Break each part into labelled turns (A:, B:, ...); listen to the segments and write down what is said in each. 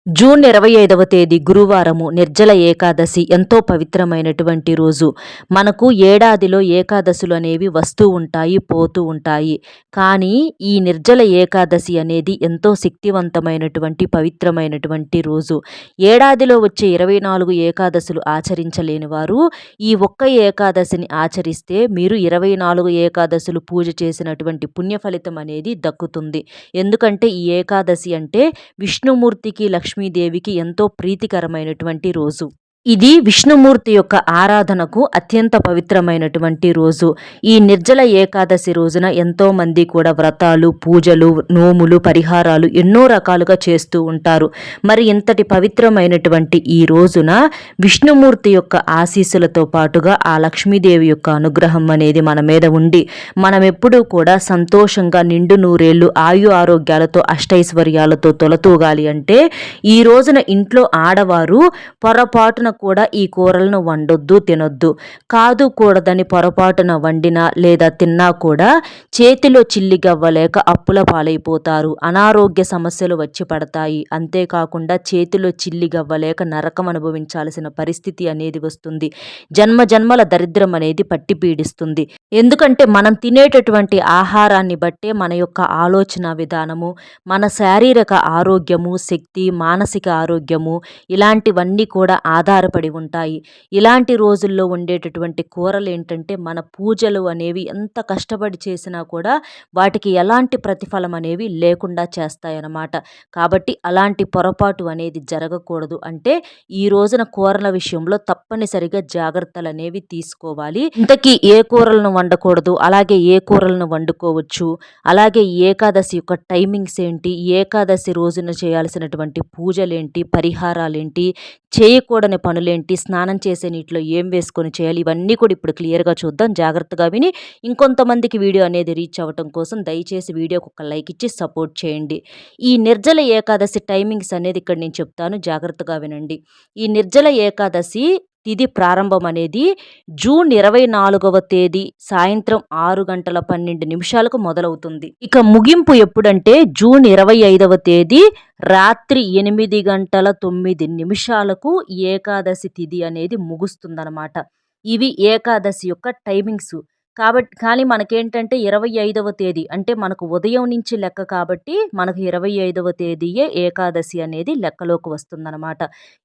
A: June 25వ తేదీ గురువారము నిర్జల ఏకాదశి ఎంతో పవిత్రమైనటువంటి రోజు. మనకు ఏడాదిలో ఏకాదశులు అనేవి వస్తూ ఉంటాయి, పోతూ ఉంటాయి. కానీ ఈ నిర్జల ఏకాదశి అనేది ఎంతో శక్తివంతమైనటువంటి పవిత్రమైనటువంటి రోజు. ఏడాదిలో వచ్చే 24 ఏకాదశులు ఆచరించలేని వారు ఈ ఒక్క ఏకాదశిని ఆచరిస్తే మీరు 24 ఏకాదశులు పూజ చేసినటువంటి పుణ్య ఫలితం అనేది దక్కుతుంది. ఎందుకంటే ఈ ఏకాదశి అంటే విష్ణుమూర్తికి లక్ష్మీదేవికి ఎంతో ప్రీతికరమైనటువంటి రోజు. ఇది విష్ణుమూర్తి యొక్క ఆరాధనకు అత్యంత పవిత్రమైనటువంటి రోజు. ఈ నిర్జల ఏకాదశి రోజున ఎంతో మంది కూడా వ్రతాలు, పూజలు, నోములు, పరిహారాలు ఎన్నో రకాలుగా చేస్తూ ఉంటారు. మరి ఇంతటి పవిత్రమైనటువంటి ఈ రోజున విష్ణుమూర్తి యొక్క ఆశీస్సులతో పాటుగా ఆ లక్ష్మీదేవి యొక్క అనుగ్రహం అనేది మన మీద ఉండి మనం ఎప్పుడూ కూడా సంతోషంగా నిండు నూరేళ్లు ఆయు ఆరోగ్యాలతో అష్టైశ్వర్యాలతో తొలతూగాలి అంటే ఈ రోజున ఇంట్లో ఆడవారు పొరపాటున కూడా ఈ కూరలను వండొద్దు, తినొద్దు. కాదు కూడదని పొరపాటున వండినా లేదా తిన్నా కూడా చేతిలో చిల్లిగవ్వలేక అప్పుల పాలైపోతారు. అనారోగ్య సమస్యలు వచ్చి పడతాయి. అంతేకాకుండా చేతిలో చిల్లిగవ్వలేక నరకం అనుభవించాల్సిన పరిస్థితి అనేది వస్తుంది. జన్మ జన్మల దరిద్రం అనేది పట్టి పీడిస్తుంది. ఎందుకంటే మనం తినేటటువంటి ఆహారాన్ని బట్టే మన యొక్క ఆలోచన విధానము, మన శారీరక ఆరోగ్యము, శక్తి, మానసిక ఆరోగ్యము ఇలాంటివన్నీ కూడా ఆధారపడి ఉంటాయి. ఇలాంటి రోజుల్లో ఉండేటటువంటి కూరలు ఏంటంటే మన పూజలు అనేవి ఎంత కష్టపడి చేసినా కూడా వాటికి ఎలాంటి ప్రతిఫలం అనేవి లేకుండా చేస్తాయన్నమాట. కాబట్టి అలాంటి పొరపాటు అనేది జరగకూడదు అంటే ఈ రోజున కూరల విషయంలో తప్పనిసరిగా జాగ్రత్తలు అనేవి తీసుకోవాలి. ఇంతకీ ఏ కూరలను వండకూడదు, అలాగే ఏ కూరలను వండుకోవచ్చు, అలాగే ఏకాదశి యొక్క టైమింగ్స్ ఏంటి, ఏకాదశి రోజున చేయాల్సినటువంటి పూజలేంటి, పరిహారాలేంటి, చేయకూడని పనులేంటి, స్నానం చేసే నీటిలో ఏం వేసుకొని చేయాలి, ఇవన్నీ కూడా ఇప్పుడు క్లియర్గా చూద్దాం. జాగ్రత్తగా విని ఇంకొంతమందికి వీడియో అనేది రీచ్ అవ్వటం కోసం దయచేసి వీడియోకి ఒక లైక్ ఇచ్చి సపోర్ట్ చేయండి. ఈ నిర్జల ఏకాదశి టైమింగ్స్ అనేది ఇక్కడ నేను చెప్తాను, జాగ్రత్తగా వినండి. ఈ నిర్జల ఏకాదశి తిథి ప్రారంభం అనేది జూన్ 24వ తేదీ సాయంత్రం 6:12 మొదలవుతుంది. ఇక ముగింపు ఎప్పుడంటే జూన్ 25వ తేదీ రాత్రి 8:09 ఏకాదశి తిథి అనేది ముగుస్తుందన్నమాట. ఇవి ఏకాదశి యొక్క టైమింగ్స్. కానీ మనకేంటంటే 25వ తేదీ అంటే మనకు ఉదయం నుంచి లెక్క కాబట్టి మనకు 25వ తేదీయే ఏకాదశి అనేది లెక్కలోకి వస్తుందన్నమాట.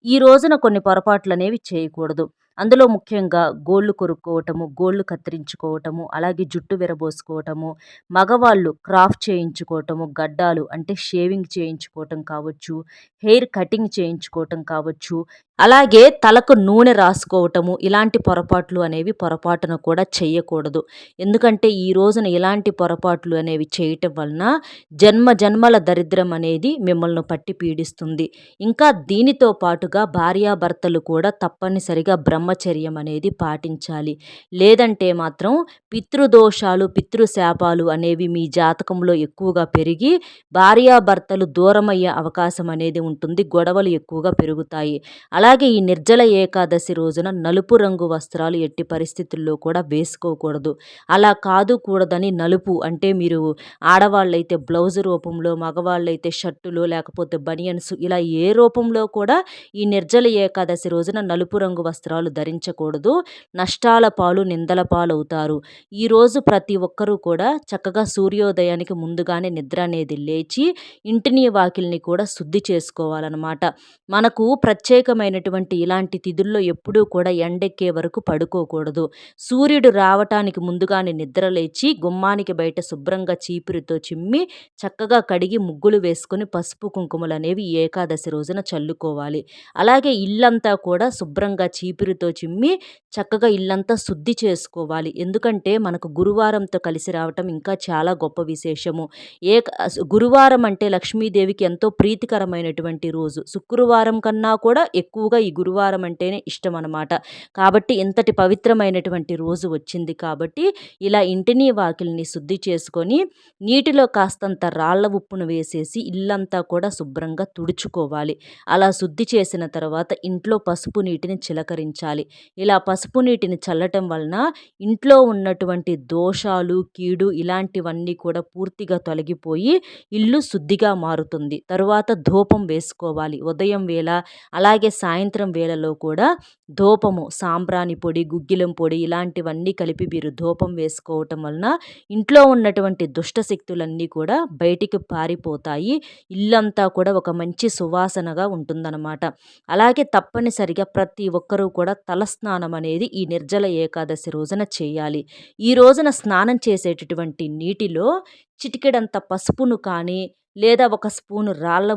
A: ఈ రోజున కొన్ని పొరపాట్లు అనేవి చేయకూడదు. అందులో ముఖ్యంగా గోళ్ళు కొరుక్కోవటము, గోళ్ళు కత్తిరించుకోవటము, అలాగే జుట్టు విరబోసుకోవటము, మగవాళ్ళు క్రాఫ్ట్ చేయించుకోవటము, గడ్డాలు అంటే షేవింగ్ చేయించుకోవటం కావచ్చు, హెయిర్ కటింగ్ చేయించుకోవటం కావచ్చు, అలాగే తలకు నూనె రాసుకోవటము, ఇలాంటి పొరపాట్లు అనేవి పొరపాటున కూడా చేయకూడదు. ఎందుకంటే ఈ రోజున ఇలాంటి పొరపాట్లు అనేవి చేయటం వలన జన్మ జన్మల దరిద్రం అనేది మిమ్మల్ని పట్టి పీడిస్తుంది. ఇంకా దీనితో పాటుగా భార్యాభర్తలు కూడా తప్పనిసరిగా బ్రహ్మచర్యం అనేది పాటించాలి. లేదంటే మాత్రం పితృదోషాలు, పితృశాపాలు అనేవి మీ జాతకంలో ఎక్కువగా పెరిగి భార్యాభర్తలు దూరమయ్యే అవకాశం అనేది ఉంటుంది. గొడవలు ఎక్కువగా పెరుగుతాయి. అలాగే ఈ నిర్జల ఏకాదశి రోజున నలుపు రంగు వస్త్రాలు ఎట్టి పరిస్థితుల్లో కూడా వేసుకోకూడదు. అలా కాదు కూడదని నలుపు అంటే మీరు ఆడవాళ్ళైతే బ్లౌజ్ రూపంలో, మగవాళ్ళైతే షర్టులు లేకపోతే బనియన్స్ ఇలా ఏ రూపంలో కూడా ఈ నిర్జల ఏకాదశి రోజున నలుపు రంగు వస్త్రాలు ధరించకూడదు. నష్టాల పాలు, నిందల పాలవుతారు. ఈరోజు ప్రతి ఒక్కరూ కూడా చక్కగా సూర్యోదయానికి ముందుగానే నిద్ర అనేది లేచి ఇంటిని వాకిల్ని కూడా శుద్ధి చేసుకోవాలన్నమాట. మనకు ప్రత్యేకమైనటువంటి ఇలాంటి తిథుల్లో ఎప్పుడూ కూడా ఎండెక్కే వరకు పడుకోకూడదు. సూర్యుడు రావటానికి ముందుగానే నిద్ర లేచి గుమ్మానికి బయట శుభ్రంగా చీపురుతో చిమ్మి చక్కగా కడిగి ముగ్గులు వేసుకొని పసుపు కుంకుమలు అనేవి ఏకాదశి రోజున చల్లుకోవాలి. అలాగే ఇల్లంతా కూడా శుభ్రంగా చీపురుతో చిమ్మి చక్కగా ఇల్లంతా శుద్ధి చేసుకోవాలి. ఎందుకంటే మనకు గురువారంతో కలిసి రావటం ఇంకా చాలా గొప్ప విశేషము. గురువారం అంటే లక్ష్మీదేవికి ఎంతో ప్రీతికరమైనటువంటి రోజు. శుక్రవారం కన్నా కూడా ఎక్కువగా ఈ గురువారం అంటేనే ఇష్టం అన్నమాట. కాబట్టి ఇంతటి పవిత్రమైనటువంటి రోజు వచ్చింది కాబట్టి ఇలా ఇంటిని వాకిలిని శుద్ధి చేసుకొని నీటిలో కాస్తంత రాళ్ళ ఉప్పును వేసేసి ఇల్లంతా కూడా శుభ్రంగా తుడుచుకోవాలి. అలా శుద్ధి చేసిన తర్వాత ఇంట్లో పసుపు నీటిని చిలకరించాలి. చల్లాలి. ఇలా పసుపు నీటిని చల్లటం వలన ఇంట్లో ఉన్నటువంటి దోషాలు, కీడు ఇలాంటివన్నీ కూడా పూర్తిగా తొలగిపోయి ఇల్లు శుద్ధిగా మారుతుంది. తరువాత ధూపం వేసుకోవాలి. ఉదయం వేళ అలాగే సాయంత్రం వేళలో కూడా ధూపము, సాంబ్రాణి పొడి, గుగ్గిలం పొడి ఇలాంటివన్నీ కలిపి మీరు ధూపం వేసుకోవటం వలన ఇంట్లో ఉన్నటువంటి దుష్ట శక్తులన్నీ కూడా బయటికి పారిపోతాయి. ఇల్లంతా కూడా ఒక మంచి సువాసనగా ఉంటుందన్నమాట. అలాగే తప్పనిసరిగా ప్రతి ఒక్కరూ కూడా తలస్నానం అనేది ఈ నిర్జల ఏకాదశి రోజున చేయాలి. ఈ రోజున స్నానం చేసేటటువంటి నీటిలో చిటికెడంత పసుపును కానీ, లేదా ఒక స్పూను రాళ్ళ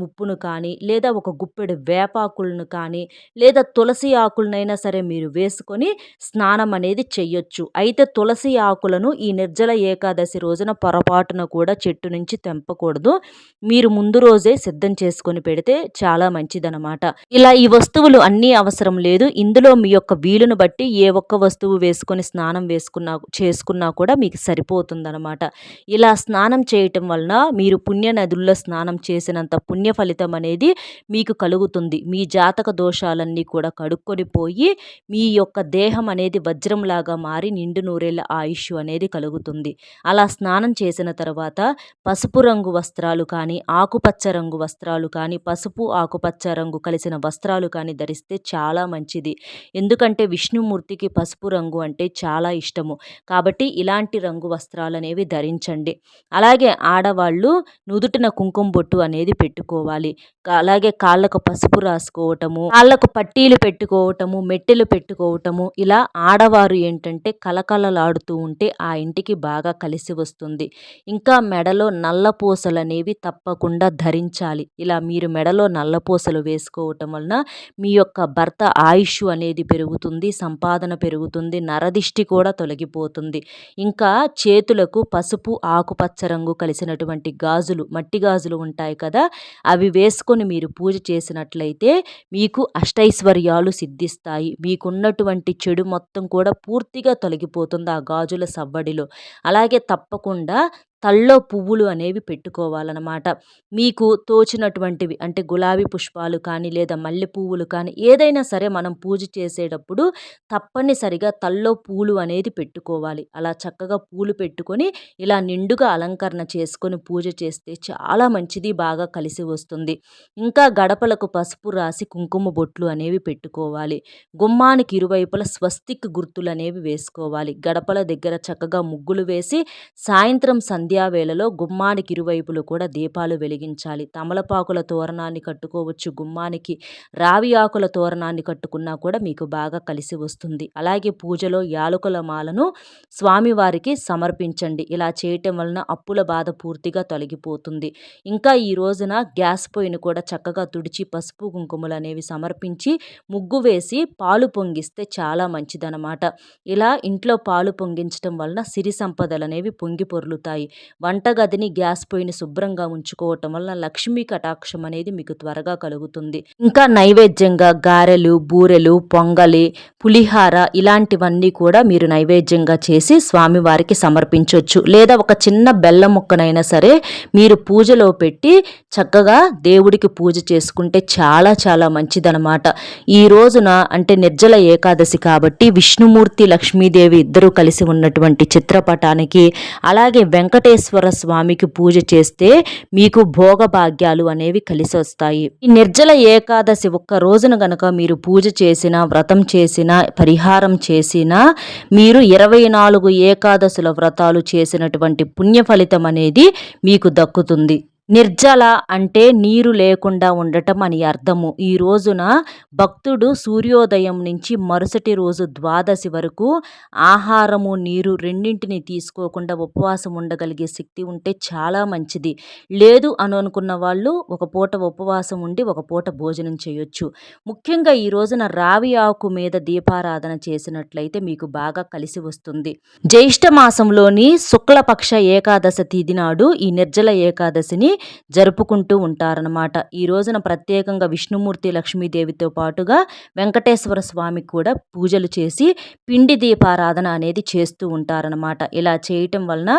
A: ఉప్పును కానీ, లేదా ఒక గుప్పెడు వేపాకులను కానీ, లేదా తులసి ఆకులనైనా సరే మీరు వేసుకొని స్నానం అనేది చెయ్యొచ్చు. అయితే తులసి ఆకులను ఈ నిర్జల ఏకాదశి రోజున పొరపాటున కూడా చెట్టు నుంచి తెంపకూడదు. మీరు ముందు రోజే సిద్ధం చేసుకొని పెడితే చాలా మంచిదనమాట. ఇలా ఈ వస్తువులు అన్నీ అవసరం లేదు. ఇందులో మీ యొక్క వీలును బట్టి ఏ ఒక్క వస్తువు వేసుకొని స్నానం చేసుకున్నా కూడా మీకు సరిపోతుందనమాట. ఇలా స్నానం చేయటం వలన మీరు పుణ్య నదుల్లో స్నానం చేసినంత పుణ్య ఫలితం అనేది మీకు కలుగుతుంది. మీ జాతక దోషాలన్నీ కూడా కడుక్కొని పోయి మీ యొక్క దేహం అనేది వజ్రంలాగా మారి నిండు నూరేళ్ల ఆయుష్ అనేది కలుగుతుంది. అలా స్నానం చేసిన తర్వాత పసుపు రంగు వస్త్రాలు కానీ, ఆకుపచ్చ రంగు వస్త్రాలు కానీ, పసుపు ఆకుపచ్చ రంగు కలిసిన వస్త్రాలు కానీ ధరిస్తే చాలా మంచిది. ఎందుకంటే విష్ణుమూర్తికి పసుపు రంగు అంటే చాలా ఇష్టము. కాబట్టి ఇలాంటి రంగు వస్త్రాలు అనేవి ధరించండి. అలాగే ఆడవాళ్ళు నుదుటిన కుంకుమ బొట్టు అనేది పెట్టుకోవాలి. అలాగే కాళ్ళకు పసుపు రాసుకోవటము, కాళ్ళకు పట్టీలు పెట్టుకోవటము, మెట్టెలు పెట్టుకోవటము, ఇలా ఆడవారు ఏంటంటే కలకలలాడుతూ ఉంటే ఆ ఇంటికి బాగా కలిసి వస్తుంది. ఇంకా మెడలో నల్ల పూసలు అనేవి తప్పకుండా ధరించాలి. ఇలా మీరు మెడలో నల్ల పూసలు వేసుకోవటం వలన మీ యొక్క భర్త ఆయుష్ అనేది పెరుగుతుంది, సంపాదన పెరుగుతుంది, నరదిష్టి కూడా తొలగిపోతుంది. ఇంకా చేతులకు పసుపు ఆకుపచ్చ రంగు కలిసినటువంటి గాజులు, మట్టి గాజులు ఉంటాయి కదా, అవి వేసుకొని మీరు పూజ చేసినట్లయితే మీకు అష్టైశ్వర్యాలు సిద్ధిస్తాయి. మీకున్నటువంటి చెడు మొత్తం కూడా పూర్తిగా తొలగిపోతుంది ఆ గాజుల సవ్వడిలో. అలాగే తప్పకుండా తల్లో పువ్వులు అనేవి పెట్టుకోవాలన్నమాట. మీకు తోచినటువంటివి అంటే గులాబీ పుష్పాలు కానీ, లేదా మల్లె పువ్వులు కానీ, ఏదైనా సరే మనం పూజ చేసేటప్పుడు తప్పనిసరిగా తల్లో పూలు అనేది పెట్టుకోవాలి. అలా చక్కగా పూలు పెట్టుకొని ఇలా నిండుగా అలంకరణ చేసుకొని పూజ చేస్తే చాలా మంచిది, బాగా కలిసి వస్తుంది. ఇంకా గడపలకు పసుపు రాసి కుంకుమ బొట్లు అనేవి పెట్టుకోవాలి. గుమ్మానికి ఇరువైపులా స్వస్తిక్ గుర్తులు అనేవి వేసుకోవాలి. గడపల దగ్గర చక్కగా ముగ్గులు వేసి సాయంత్రం సంధ్యావేళలో గుమ్మానికి ఇరువైపులు కూడా దీపాలు వెలిగించాలి. తమలపాకుల తోరణాన్ని కట్టుకోవచ్చు గుమ్మానికి, రావి ఆకుల తోరణాన్ని కట్టుకున్నా కూడా మీకు బాగా కలిసి వస్తుంది. అలాగే పూజలో యాలకుల మాలను స్వామివారికి సమర్పించండి. ఇలా చేయటం వలన అప్పుల బాధ పూర్తిగా తొలగిపోతుంది. ఇంకా ఈ రోజున గ్యాస్ పొయ్యిని కూడా చక్కగా తుడిచి పసుపు కుంకుమలు అనేవి సమర్పించి ముగ్గు వేసి పాలు పొంగిస్తే చాలా మంచిదనమాట. ఇలా ఇంట్లో పాలు పొంగించడం వలన సిరి సంపదలు అనేవి పొంగి పొర్లుతాయి. వంటగదిని గ్యాస్ పొయ్యిని శుభ్రంగా ఉంచుకోవటం వలన లక్ష్మీ కటాక్షం అనేది మీకు త్వరగా కలుగుతుంది. ఇంకా నైవేద్యంగా గారెలు, బూరెలు, పొంగలి, పులిహార ఇలాంటివన్నీ కూడా మీరు నైవేద్యంగా చేసి స్వామివారికి సమర్పించవచ్చు. లేదా ఒక చిన్న బెల్లం ముక్కనైనా సరే మీరు పూజలో పెట్టి చక్కగా దేవుడికి పూజ చేసుకుంటే చాలా చాలా మంచిదనమాట. ఈ రోజున అంటే నిర్జల ఏకాదశి కాబట్టి విష్ణుమూర్తి, లక్ష్మీదేవి ఇద్దరూ కలిసి ఉన్నటువంటి చిత్రపటానికి, అలాగే వెంకటేశ్వర స్వామికి పూజ చేస్తే మీకు భోగభాగ్యాలు అనేవి కలిసి వస్తాయి. ఈ నిర్జల ఏకాదశి ఒక్క రోజున గనక మీరు పూజ చేసినా, వ్రతం చేసినా, పరిహారం చేసినా మీరు 24 ఏకాదశుల వ్రతాలు చేసినటువంటి పుణ్య ఫలితం అనేది మీకు దక్కుతుంది. నిర్జల అంటే నీరు లేకుండా ఉండటం అని అర్థము. ఈ రోజున భక్తుడు సూర్యోదయం నుంచి మరుసటి రోజు ద్వాదశి వరకు ఆహారము, నీరు రెండింటిని తీసుకోకుండా ఉపవాసం ఉండగలిగే శక్తి ఉంటే చాలా మంచిది. లేదు అని అనుకున్న వాళ్ళు ఒక పూట ఉపవాసం ఉండి ఒక పూట భోజనం చేయొచ్చు. ముఖ్యంగా ఈ రోజున రావి ఆకు మీద దీపారాధన చేసినట్లయితే మీకు బాగా కలిసి వస్తుంది. జ్యేష్ఠ మాసంలోని శుక్లపక్ష ఏకాదశి తిథి నాడు ఈ నిర్జల ఏకాదశిని జరుపుకుంటూ ఉంటారనమాట. ఈ రోజున ప్రత్యేకంగా విష్ణుమూర్తి లక్ష్మీదేవితో పాటుగా వెంకటేశ్వర స్వామికి కూడా పూజలు చేసి పిండి దీపారాధన అనేది చేస్తూ ఉంటారనమాట. ఇలా చేయటం వలన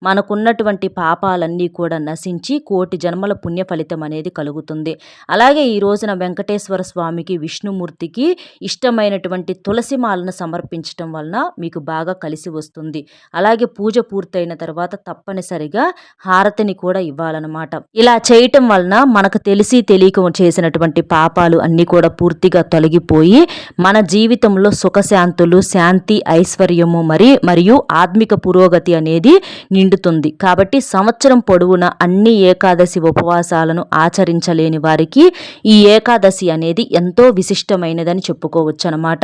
A: మనకున్నటువంటి పాపాలన్నీ కూడా నశించి కోటి జన్మల పుణ్య ఫలితం అనేది కలుగుతుంది. అలాగే ఈ రోజున వెంకటేశ్వర స్వామికి విష్ణుమూర్తికి ఇష్టమైనటువంటి తులసి మాలను సమర్పించటం వలన మీకు బాగా కలిసి వస్తుంది. అలాగే పూజ పూర్తయిన తర్వాత తప్పనిసరిగా హారతిని కూడా ఇవ్వాలన్నమాట. ఇలా చేయటం వలన మనకు తెలిసి తెలియక చేసినటువంటి పాపాలు అన్నీ కూడా పూర్తిగా తొలగిపోయి మన జీవితంలో సుఖశాంతులు, శాంతి, ఐశ్వర్యము మరియు ఆత్మిక పురోగతి అనేది నిండుతుంది. కాబట్టి సంవత్సరం పొడవునా అన్ని ఏకాదశి ఉపవాసాలను ఆచరించలేని వారికి ఈ ఏకాదశి అనేది ఎంతో విశిష్టమైనదని చెప్పుకోవచ్చు అనమాట.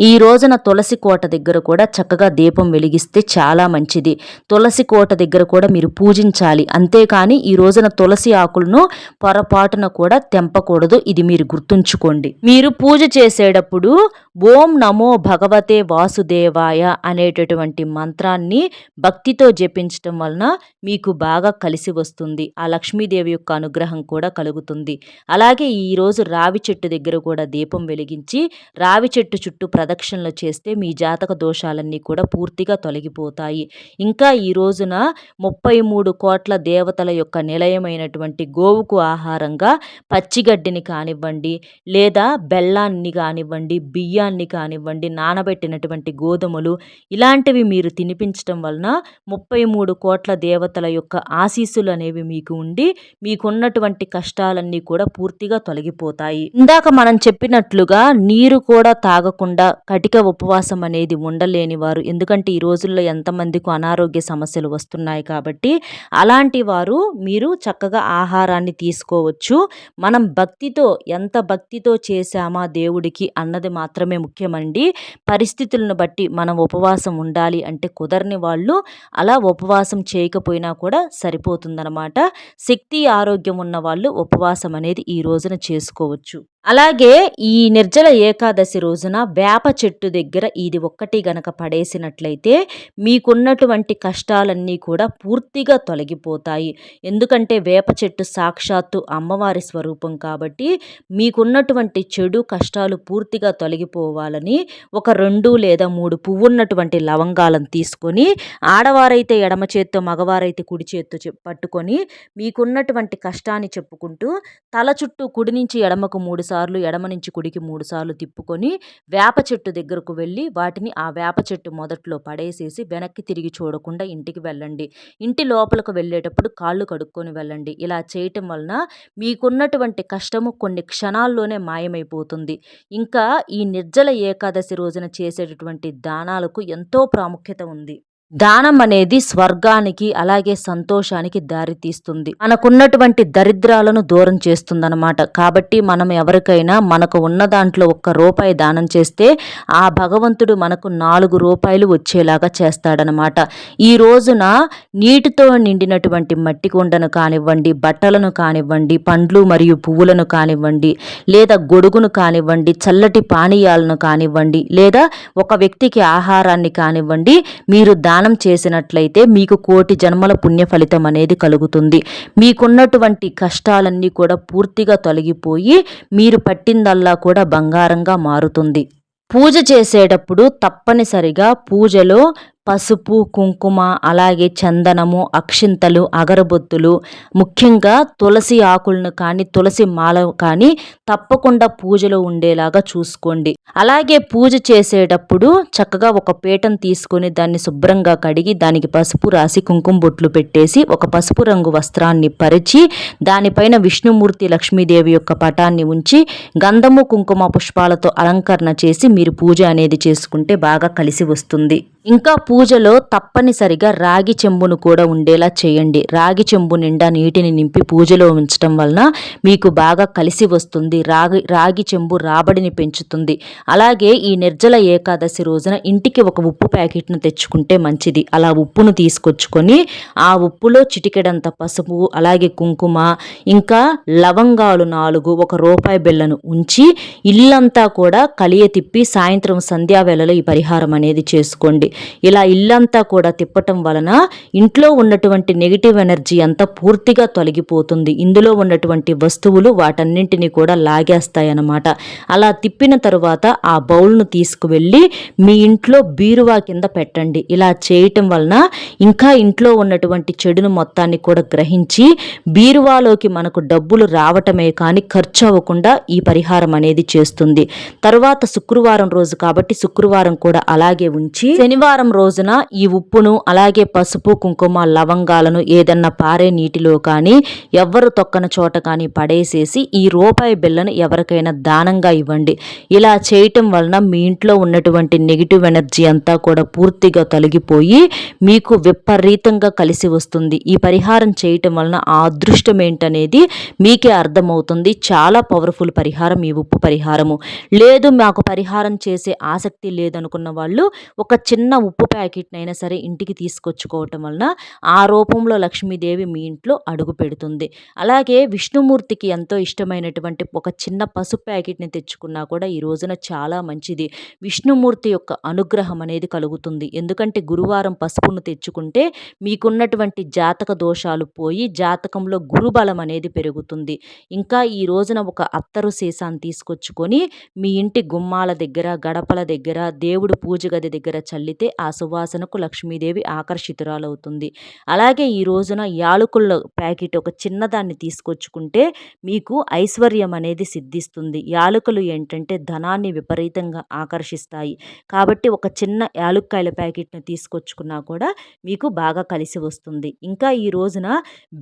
A: ఈ రోజున తులసి కోట దగ్గర కూడా చక్కగా దీపం వెలిగిస్తే చాలా మంచిది. తులసి కోట దగ్గర కూడా మీరు పూజించాలి. అంతేకాని ఈ రోజున తులసి ఆకులను పొరపాటున కూడా తెంపకూడదు. ఇది మీరు గుర్తుంచుకోండి. మీరు పూజ చేసేటప్పుడు ఓం నమో భగవతే వాసుదేవాయ అనేటటువంటి మంత్రాన్ని భక్తితో జపించటం వలన మీకు బాగా కలిసి వస్తుంది. ఆ లక్ష్మీదేవి యొక్క అనుగ్రహం కూడా కలుగుతుంది. అలాగే ఈరోజు రావి చెట్టు దగ్గర కూడా దీపం వెలిగించి రావి చెట్టు చుట్టూ ప్రదక్షిణలు చేస్తే మీ జాతక దోషాలన్నీ కూడా పూర్తిగా తొలగిపోతాయి. ఇంకా ఈ రోజున 33 కోట్ల దేవతల యొక్క నిలయమైనటువంటి గోవుకు ఆహారంగా పచ్చిగడ్డిని కానివ్వండి, లేదా బెల్లాన్ని కానివ్వండి, బియ్యాన్ని కానివ్వండి, నానబెట్టినటువంటి గోధుమలు ఇలాంటివి మీరు తినిపించటం వలన 33 కోట్ల దేవతల యొక్క ఆశీస్సులు అనేవి మీకు ఉండి మీకున్నటువంటి కష్టాలన్నీ కూడా పూర్తిగా తొలగిపోతాయి. ఇందాక మనం చెప్పినట్లుగా నీరు కూడా తాగకుండా కటిక ఉపవాసం అనేది ఉండలేని వారు, ఎందుకంటే ఈ రోజుల్లో ఎంతమందికి అనారోగ్య సమస్యలు వస్తున్నాయి కాబట్టి అలాంటి వారు మీరు చక్కగా ఆహారాన్ని తీసుకోవచ్చు. మనం భక్తితో ఎంత భక్తితో చేశామా దేవుడికి అన్నది మాత్రమే ముఖ్యమండి. పరిస్థితులను బట్టి మనం ఉపవాసం ఉండాలి అంటే కుదరని వాళ్ళు అలా ఉపవాసం చేయకపోయినా కూడా సరిపోతుందన్నమాట. శక్తి ఆరోగ్యం ఉన్న వాళ్ళు ఉపవాసం అనేది ఈ రోజున చేసుకోవచ్చు. అలాగే ఈ నిర్జల ఏకాదశి రోజున వేప చెట్టు దగ్గర ఇది ఒక్కటి గనక పడేసినట్లయితే మీకున్నటువంటి కష్టాలన్నీ కూడా పూర్తిగా తొలగిపోతాయి. ఎందుకంటే వేప చెట్టు సాక్షాత్తు అమ్మవారి స్వరూపం కాబట్టి మీకున్నటువంటి చెడు కష్టాలు పూర్తిగా తొలగిపోవాలని ఒక 2 లేదా 3 పువ్వున్నటువంటి లవంగాలను తీసుకొని ఆడవారైతే ఎడమ చేత్తో, మగవారైతే కుడి చేత్తో పట్టుకొని మీకున్నటువంటి కష్టాన్ని చెప్పుకుంటూ తల చుట్టూ కుడి నుంచి ఎడమకు 3 సార్లు, ఎడమ నుంచి కుడికి 3 సార్లు తిప్పుకొని వేప చెట్టు దగ్గరకు వెళ్ళి వాటిని ఆ వేప చెట్టు మొదట్లో పడేసేసి వెనక్కి తిరిగి చూడకుండా ఇంటికి వెళ్ళండి. ఇంటి లోపలికి వెళ్ళేటప్పుడు కాళ్ళు కడుక్కొని వెళ్ళండి. ఇలా చేయటం వలన మీకున్నటువంటి కష్టము కొన్ని క్షణాల్లోనే మాయమైపోతుంది. ఇంకా ఈ నిర్జల ఏకాదశి రోజున చేసేటటువంటి దానాలకు ఎంతో ప్రాముఖ్యత ఉంది. దానం అనేది స్వర్గానికి అలాగే సంతోషానికి దారితీస్తుంది. మనకున్నటువంటి దరిద్రాలను దూరం చేస్తుందన్నమాట. కాబట్టి మనం ఎవరికైనా మనకు ఉన్న దాంట్లో 1 రూపాయి దానం చేస్తే ఆ భగవంతుడు మనకు 4 రూపాయలు వచ్చేలాగా చేస్తాడనమాట. ఈ రోజున నీటితో నిండినటువంటి మట్టి కుండను కానివ్వండి, బట్టలను కానివ్వండి, పండ్లు మరియు పువ్వులను కానివ్వండి, లేదా గొడుగును కానివ్వండి, చల్లటి పానీయాలను కానివ్వండి, లేదా ఒక వ్యక్తికి ఆహారాన్ని కానివ్వండి, మీరు దానం చేసినట్లయితే మీకు కోటి జన్మల పుణ్య ఫలితం అనేది కలుగుతుంది. మీకున్నటువంటి కష్టాలన్నీ కూడా పూర్తిగా తొలగిపోయి మీరు పట్టిందల్లా కూడా బంగారంగా మారుతుంది. పూజ చేసేటప్పుడు తప్పనిసరిగా పూజలో పసుపు, కుంకుమ, అలాగే చందనము, అక్షింతలు, అగరబొత్తులు, ముఖ్యంగా తులసి ఆకులను కానీ తులసి మాల కానీ తప్పకుండా పూజలో ఉండేలాగా చూసుకోండి. అలాగే పూజ చేసేటప్పుడు చక్కగా ఒక పీటను తీసుకొని దాన్ని శుభ్రంగా కడిగి దానికి పసుపు రాసి కుంకుమ బొట్లు పెట్టేసి ఒక పసుపు రంగు వస్త్రాన్ని పరిచి దానిపైన విష్ణుమూర్తి లక్ష్మీదేవి యొక్క పటాన్ని ఉంచి గంధము, కుంకుమ, పుష్పాలతో అలంకరణ చేసి మీరు పూజ అనేది చేసుకుంటే బాగా కలిసి వస్తుంది. ఇంకా పూజలో తప్పనిసరిగా రాగి చెంబును కూడా ఉండేలా చేయండి. రాగి చెంబు నిండా నీటిని నింపి పూజలో ఉంచడం వలన మీకు బాగా కలిసి వస్తుంది. రాగి చెంబు రాబడిని పెంచుతుంది. అలాగే ఈ నిర్జల ఏకాదశి రోజున ఇంటికి ఒక ఉప్పు ప్యాకెట్ను తెచ్చుకుంటే మంచిది. అలా ఉప్పును తీసుకొచ్చుకొని ఆ ఉప్పులో చిటికెడంత పసుపు, అలాగే కుంకుమ, ఇంకా లవంగాలు 4, 1 రూపాయి బిళ్ళను ఉంచి ఇల్లంతా కూడా కలియ తిప్పి సాయంత్రం సంధ్యావేళలో ఈ పరిహారం అనేది చేసుకోండి. ఇలా ఇలా ఇల్లంతా కూడా తిప్పటం వలన ఇంట్లో ఉన్నటువంటి నెగిటివ్ ఎనర్జీ అంతా పూర్తిగా తొలగిపోతుంది. ఇందులో ఉన్నటువంటి వస్తువులు వాటన్నింటినీ కూడా లాగేస్తాయన్నమాట. అలా తిప్పిన తరువాత ఆ బౌల్ను తీసుకువెళ్ళి మీ ఇంట్లో బీరువా కింద పెట్టండి. ఇలా చేయటం వలన ఇంకా ఇంట్లో ఉన్నటువంటి చెడును మొత్తాన్ని కూడా గ్రహించి బీరువాలోకి మనకు డబ్బులు రావటమే కానీ ఖర్చు అవ్వకుండా ఈ పరిహారం అనేది చేస్తుంది. తర్వాత శుక్రవారం రోజు కాబట్టి శుక్రవారం కూడా అలాగే ఉంచి శనివారం రోజున ఈ ఉప్పును అలాగే పసుపు కుంకుమ లవంగాలను ఏదన్నా పారే నీటిలో కానీ ఎవ్వరు తొక్కన చోట కానీ పడేసేసి ఈ రూపాయి బిళ్ళను ఎవరికైనా దానంగా ఇవ్వండి. ఇలా చేయటం వలన మీ ఇంట్లో ఉన్నటువంటి నెగిటివ్ ఎనర్జీ అంతా కూడా పూర్తిగా తొలగిపోయి మీకు విపరీతంగా కలిసి వస్తుంది. ఈ పరిహారం చేయటం వలన ఆ అదృష్టం ఏంటనేది మీకే అర్థమవుతుంది. చాలా పవర్ఫుల్ పరిహారం ఈ ఉప్పు పరిహారము. లేదు మాకు పరిహారం చేసే ఆసక్తి లేదనుకున్న వాళ్ళు ఒక చిన్న ఉప్పు ప్యాకెట్నైనా సరే ఇంటికి తీసుకొచ్చుకోవటం వలన ఆ రూపంలో లక్ష్మీదేవి మీ ఇంట్లో అడుగు పెడుతుంది. అలాగే విష్ణుమూర్తికి ఎంతో ఇష్టమైనటువంటి ఒక చిన్న పసుపు ప్యాకెట్ని తెచ్చుకున్నా కూడా ఈ రోజున చాలా మంచిది. విష్ణుమూర్తి యొక్క అనుగ్రహం అనేది కలుగుతుంది. ఎందుకంటే గురువారం పసుపును తెచ్చుకుంటే మీకున్నటువంటి జాతక దోషాలు పోయి జాతకంలో గురుబలం అనేది పెరుగుతుంది. ఇంకా ఈ రోజున ఒక అత్తరు సీసాను తీసుకొచ్చుకొని మీ ఇంటి గుమ్మాల దగ్గర గడపల దగ్గర దేవుడు పూజ గది దగ్గర చల్లితే ఆ సువాసనకు లక్ష్మీదేవి ఆకర్షితురాలవుతుంది. అలాగే ఈ రోజున యాలకుల ప్యాకెట్ ఒక చిన్నదాన్ని తీసుకొచ్చుకుంటే మీకు ఐశ్వర్యం అనేది సిద్ధిస్తుంది. యాలకులు ఏంటంటే ధనాన్ని విపరీతంగా ఆకర్షిస్తాయి. కాబట్టి ఒక చిన్న యాలుక్కాయల ప్యాకెట్ను తీసుకొచ్చుకున్నా కూడా మీకు బాగా కలిసి వస్తుంది. ఇంకా ఈ రోజున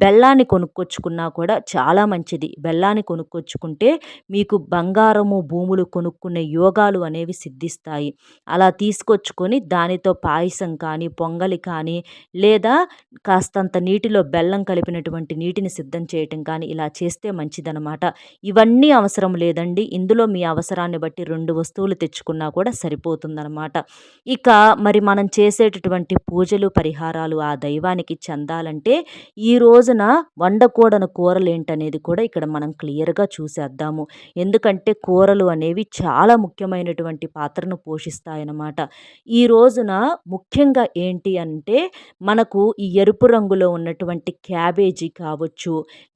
A: బెల్లాన్ని కొనుక్కొచ్చుకున్నా కూడా చాలా మంచిది. బెల్లాన్ని కొనుక్కొచ్చుకుంటే మీకు బంగారము భూములు కొనుక్కునే యోగాలు అనేవి సిద్ధిస్తాయి. అలా తీసుకొచ్చుకొని దానితో పాయసం కానీ పొంగలి కానీ లేదా కాస్తంత నీటిలో బెల్లం కలిపినటువంటి నీటిని సిద్ధం చేయటం కానీ ఇలా చేస్తే మంచిదనమాట. ఇవన్నీ అవసరం లేదండి. ఇందులో మీ అవసరాన్ని బట్టి 2 వస్తువులు తెచ్చుకున్నా కూడా సరిపోతుందనమాట. ఇక మరి మనం చేసేటటువంటి పూజలు పరిహారాలు ఆ దైవానికి చెందాలంటే ఈ రోజున వండకూడని కూరలు ఏంటనేది కూడా ఇక్కడ మనం క్లియర్గా చూసేద్దాము. ఎందుకంటే కూరలు అనేవి చాలా ముఖ్యమైనటువంటి పాత్రను పోషిస్తాయన్నమాట. ఈ రోజున ముఖ్యంగా ఏంటి అంటే మనకు ఈ ఎరుపు రంగులో ఉన్నటువంటి క్యాబేజీ కావచ్చు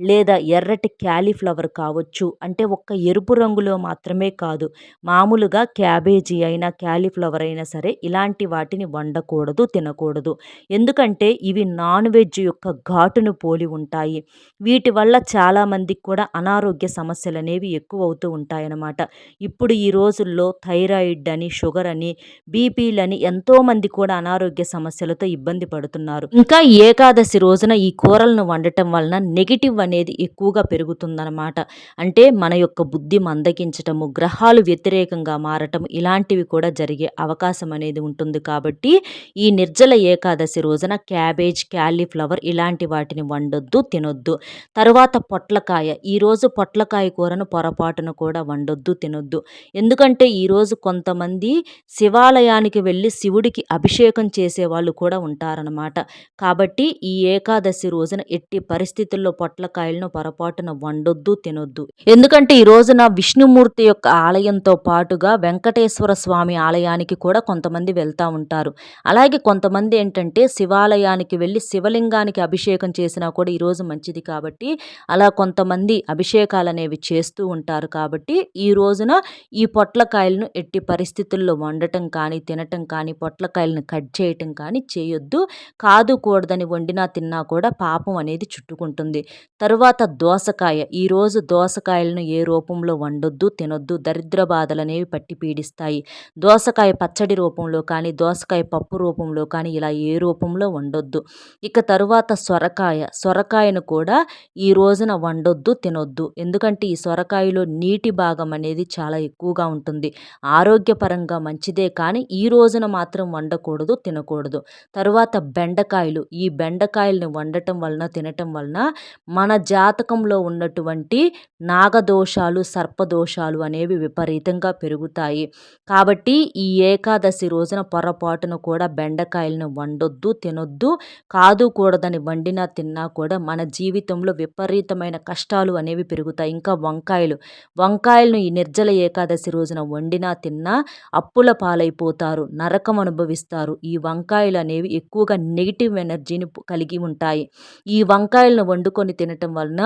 A: లేదా ఎర్రటి క్యాలీఫ్లవర్ కావచ్చు, అంటే ఒక్క ఎరుపు రంగులో మాత్రమే కాదు, మామూలుగా క్యాబేజీ అయినా క్యాలీఫ్లవర్ అయినా సరే ఇలాంటి వాటిని వండకూడదు, తినకూడదు. ఎందుకంటే ఇవి నాన్ వెజ్ యొక్క ఘాటును పోలి ఉంటాయి. వీటి వల్ల చాలామందికి కూడా అనారోగ్య సమస్యలు అనేవి ఎక్కువ అవుతూ ఉంటాయన్నమాట. ఇప్పుడు ఈ రోజుల్లో థైరాయిడ్ అని షుగర్ అని బీపీలని ఎంతోమంది కూడా అనారోగ్య సమస్యలతో ఇబ్బంది పడుతున్నారు. ఇంకా ఏకాదశి రోజున ఈ కూరలను వండటం వలన నెగిటివ్ అనేది ఎక్కువగా పెరుగుతుందన్నమాట. అంటే మన యొక్క బుద్ధి మందగించటము, గ్రహాలు వ్యతిరేకంగా మారటం ఇలాంటివి కూడా జరిగే అవకాశం అనేది ఉంటుంది. కాబట్టి ఈ నిర్జల ఏకాదశి రోజున క్యాబేజ్ క్యాలీఫ్లవర్ ఇలాంటి వాటిని వండొద్దు, తినొద్దు. తర్వాత పొట్లకాయ, ఈరోజు పొట్లకాయ కూరను పొరపాటున కూడా వండొద్దు, తినొద్దు. ఎందుకంటే ఈరోజు కొంతమంది శివాలయానికి వెళ్ళి శివుడికి అభిషేకం చేసేవాళ్ళు కూడా ఉంటారనమాట. కాబట్టి ఈ ఏకాదశి రోజున ఎట్టి పరిస్థితుల్లో పొట్లకాయలను పొరపాటున వండొద్దు, తినొద్దు. ఎందుకంటే ఈ రోజున విష్ణుమూర్తి యొక్క ఆలయంతో పాటుగా వెంకటేశ్వర స్వామి ఆలయానికి కూడా కొంతమంది వెళ్తూ ఉంటారు. అలాగే కొంతమంది ఏంటంటే శివాలయానికి వెళ్ళి శివలింగానికి అభిషేకం చేసినా కూడా ఈరోజు మంచిది కాబట్టి అలా కొంతమంది అభిషేకాలు అనేవి చేస్తూ ఉంటారు. కాబట్టి ఈ రోజున ఈ పొట్లకాయలను ఎట్టి పరిస్థితుల్లో వండటం కానీ తినటం కానీ పొట్లకాయలను కట్ చేయటం కానీ చేయొద్దు. కాదు కూడదని వండినా తిన్నా కూడా పాపం అనేది చుట్టుకుంటుంది. తరువాత దోసకాయ, ఈరోజు దోసకాయలను ఏ రూపంలో వండొద్దు, తినొద్దు. దరిద్ర బాధలు అనేవి పట్టి పీడిస్తాయి. దోసకాయ పచ్చడి రూపంలో కానీ దోసకాయ పప్పు రూపంలో కానీ ఇలా ఏ రూపంలో వండొద్దు. ఇక తరువాత సొరకాయను కూడా ఈ రోజున వండొద్దు, తినొద్దు. ఎందుకంటే ఈ సొరకాయలో నీటి భాగం అనేది చాలా ఎక్కువగా ఉంటుంది. ఆరోగ్యపరంగా మంచిదే కానీ ఈ రోజున మాత్రం వండకూడదు, తినకూడదు. తరువాత బెండకాయలు, ఈ బెండకాయలను వండటం వలన తినటం వలన మన జాతకంలో ఉన్నటువంటి నాగదోషాలు సర్పదోషాలు అనేవి విపరీతంగా పెరుగుతాయి. కాబట్టి ఈ ఏకాదశి రోజున పొరపాటున కూడా బెండకాయలను వండొద్దు, తినొద్దు. కాదు కూడదని వండినా తిన్నా కూడా మన జీవితంలో విపరీతమైన కష్టాలు అనేవి పెరుగుతాయి. ఇంకా వంకాయలను ఈ నిర్జల ఏకాదశి రోజున వండినా తిన్నా అప్పుల పాలైపోతారు, నరకం అనుభవిస్తారు. చేస్తారు. ఈ వంకాయలు అనేవి ఎక్కువగా నెగిటివ్ ఎనర్జీని కలిగి ఉంటాయి. ఈ వంకాయలను వండుకొని తినటం వలన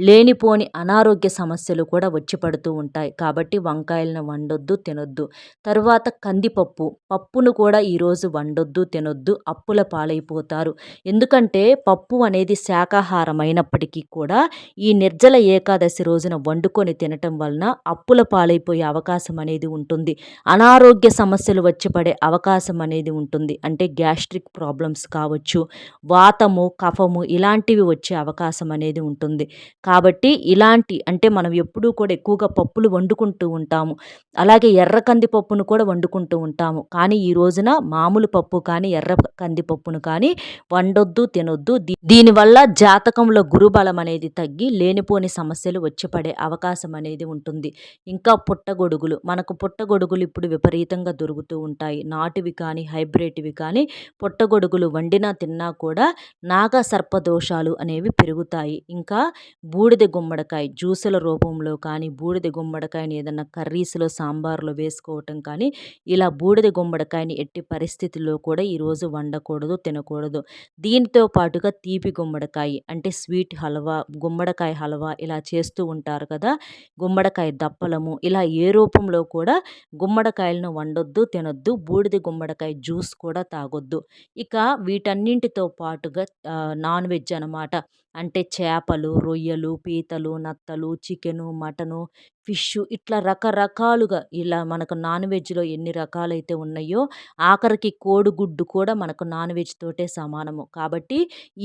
A: లేనిపోని అనారోగ్య సమస్యలు కూడా వచ్చి పడుతూ ఉంటాయి. కాబట్టి వంకాయలను వండొద్దు, తినొద్దు. తరువాత కందిపప్పు. పప్పును కూడా ఈరోజు వండొద్దు, తినొద్దు. అప్పుల పాలైపోతారు. ఎందుకంటే పప్పు అనేది శాకాహారం అయినప్పటికీ కూడా ఈ నిర్జల ఏకాదశి రోజున వండుకొని తినటం వలన అప్పుల పాలైపోయే అవకాశం అనేది ఉంటుంది. అనారోగ్య సమస్యలు వచ్చి పడే అవకాశం అనేది ఉంటుంది. అంటే గ్యాస్ట్రిక్ ప్రాబ్లమ్స్ కావచ్చు, వాతము, కఫము ఇలాంటివి వచ్చే అవకాశం అనేది ఉంటుంది. కాబట్టి అంటే మనం ఎప్పుడూ కూడా ఎక్కువగా పప్పులు వండుకుంటూ ఉంటాము. అలాగే ఎర్ర కందిపప్పును కూడా వండుకుంటూ ఉంటాము. కానీ ఈ రోజున మామూలు పప్పు కానీ, ఎర్ర కందిపప్పును కానీ వండొద్దు, తినొద్దు. దీనివల్ల జాతకంలో గురుబలం అనేది తగ్గి లేనిపోని సమస్యలు వచ్చి పడే అవకాశం అనేది ఉంటుంది. ఇంకా పుట్టగొడుగులు. మనకు పుట్టగొడుగులు ఇప్పుడు విపరీతంగా దొరుకుతూ ఉంటాయి. నాటువి కానీ, హైబ్రిడ్వి కానీ పుట్టగొడుగులు వండినా తిన్నా కూడా నాగ సర్పదోషాలు అనేవి పెరుగుతాయి. ఇంకా బూడిద గుమ్మడికాయ జ్యూసుల రూపంలో కానీ, బూడిద గుమ్మడికాయని ఏదన్నా కర్రీస్లో, సాంబార్లో వేసుకోవటం కానీ, ఇలా బూడిద గుమ్మడికాయని ఎట్టి పరిస్థితుల్లో కూడా ఈరోజు వండకూడదు, తినకూడదు. దీనితో పాటుగా తీపి గుమ్మడికాయ అంటే స్వీట్ హల్వా, గుమ్మడికాయ హల్వా ఇలా చేస్తూ ఉంటారు కదా, గుమ్మడికాయ దప్పలము ఇలా ఏ రూపంలో కూడా గుమ్మడికాయలను వండొద్దు, తినొద్దు. బూడిద గుమ్మడికాయ జ్యూస్ కూడా తాగొద్దు. ఇక వీటన్నింటితో పాటుగా నాన్ వెజ్ అనమాట. అంటే చేపలు, రొయ్యలు, పీతలు, నత్తలు, చికెను, మటను, ఫిష్ ఇట్లా రకరకాలుగా ఇలా మనకు నాన్ వెజ్‌లో ఎన్ని రకాలైతే ఉన్నాయో ఆఖరికి కోడిగుడ్డు కూడా మనకు నాన్ వెజ్ తోటే సమానము. కాబట్టి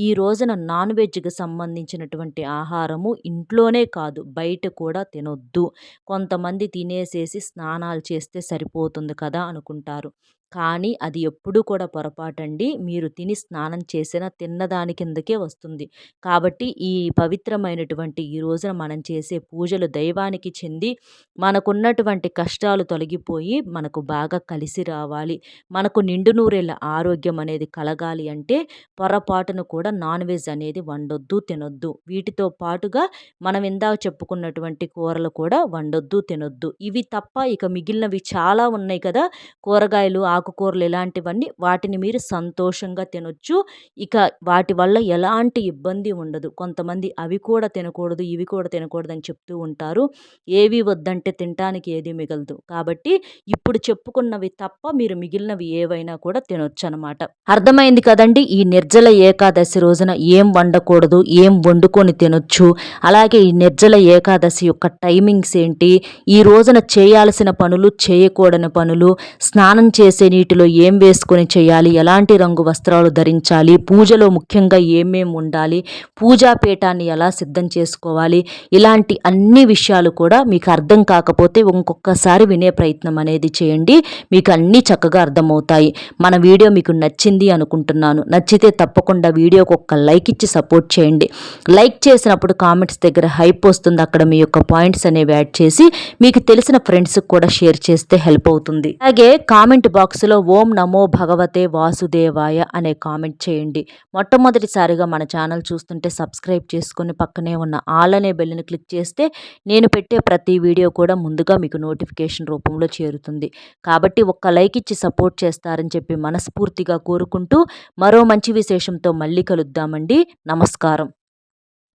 A: ఈ రోజున నాన్ వెజ్‌కి సంబంధించినటువంటి ఆహారము ఇంట్లోనే కాదు బయట కూడా తినొద్దు. కొంతమంది తినేసేసి స్నానాలు చేస్తే సరిపోతుంది కదా అనుకుంటారు. కానీ అది ఎప్పుడూ కూడా పొరపాటండి. మీరు తిని స్నానం చేసినా తిన్నదాని కిందకే వస్తుంది. కాబట్టి ఈ పవిత్రమైనటువంటి ఈ రోజున మనం చేసే పూజలు దైవానికి చెంది మనకున్నటువంటి కష్టాలు తొలగిపోయి మనకు బాగా కలిసి రావాలి. మనకు నిండు నూరేళ్ల ఆరోగ్యం అనేది కలగాలి అంటే పొరపాటున కూడా నాన్ వెజ్ అనేది వండొద్దు, తినొద్దు. వీటితో పాటుగా మనం ఇందాక చెప్పుకున్నటువంటి కూరలు కూడా వండొద్దు, తినొద్దు. ఇవి తప్ప ఇక మిగిలినవి చాలా ఉన్నాయి కదా, కూరగాయలు, ఆకుకూరలు ఇలాంటివన్నీ వాటిని మీరు సంతోషంగా తినొచ్చు. ఇక వాటి వల్ల ఎలాంటి ఇబ్బంది ఉండదు. కొంతమంది అవి కూడా తినకూడదు, ఇవి కూడా తినకూడదు అని చెప్తూ ఉంటారు. ఏవి వద్దంటే తినటానికి ఏది మిగలదు. కాబట్టి ఇప్పుడు చెప్పుకున్నవి తప్ప మీరు మిగిలినవి ఏవైనా కూడా తినొచ్చనమాట. అర్థమైంది కదండి. ఈ నిర్జల ఏకాదశి రోజున ఏం వండకూడదు, ఏం వండుకొని తినొచ్చు, అలాగే ఈ నిర్జల ఏకాదశి యొక్క టైమింగ్స్ ఏంటి, ఈ రోజున చేయాల్సిన పనులు, చేయకూడని పనులు, స్నానం చేసే నీటిలో ఏం వేసుకొని చేయాలి, ఎలాంటి రంగు వస్త్రాలు ధరించాలి, పూజలో ముఖ్యంగా ఏమేం ఉండాలి, పూజా పీఠాన్ని ఎలా సిద్ధం చేసుకోవాలి, ఇలాంటి అన్ని విషయాలు కూడా మీకు అర్థం కాకపోతే ఇంకొకసారి వినే ప్రయత్నం అనేది చేయండి. మీకు అన్నీ చక్కగా అర్థమవుతాయి. మన వీడియో మీకు నచ్చింది అనుకుంటున్నాను. నచ్చితే తప్పకుండా వీడియోకి ఒక లైక్ ఇచ్చి సపోర్ట్ చేయండి. లైక్ చేసినప్పుడు కామెంట్స్ దగ్గర హైప్ వస్తుంది. అక్కడ మీ యొక్క పాయింట్స్ అనేవి యాడ్ చేసి మీకు తెలిసిన ఫ్రెండ్స్కి కూడా షేర్ చేస్తే హెల్ప్ అవుతుంది. అలాగే కామెంట్ బాక్స్లో ఓం నమో భగవతే వాసుదేవాయ అనే కామెంట్ చేయండి. మొట్టమొదటిసారిగా మన ఛానల్ చూస్తుంటే సబ్స్క్రైబ్ చేసుకొని పక్కనే ఉన్న ఆల్ అనే బెల్ని క్లిక్ చేస్తే నేను పెట్టే ప్రతి వీడియో కూడా ముందుగా మీకు నోటిఫికేషన్ రూపంలో చేరుతుంది. కాబట్టి ఒక్క లైక్ ఇచ్చి సపోర్ట్ చేస్తారని చెప్పి మనస్ఫూర్తిగా కోరుకుంటూ మరో మంచి విశేషంతో మళ్ళీ కలుద్దామండి. నమస్కారం.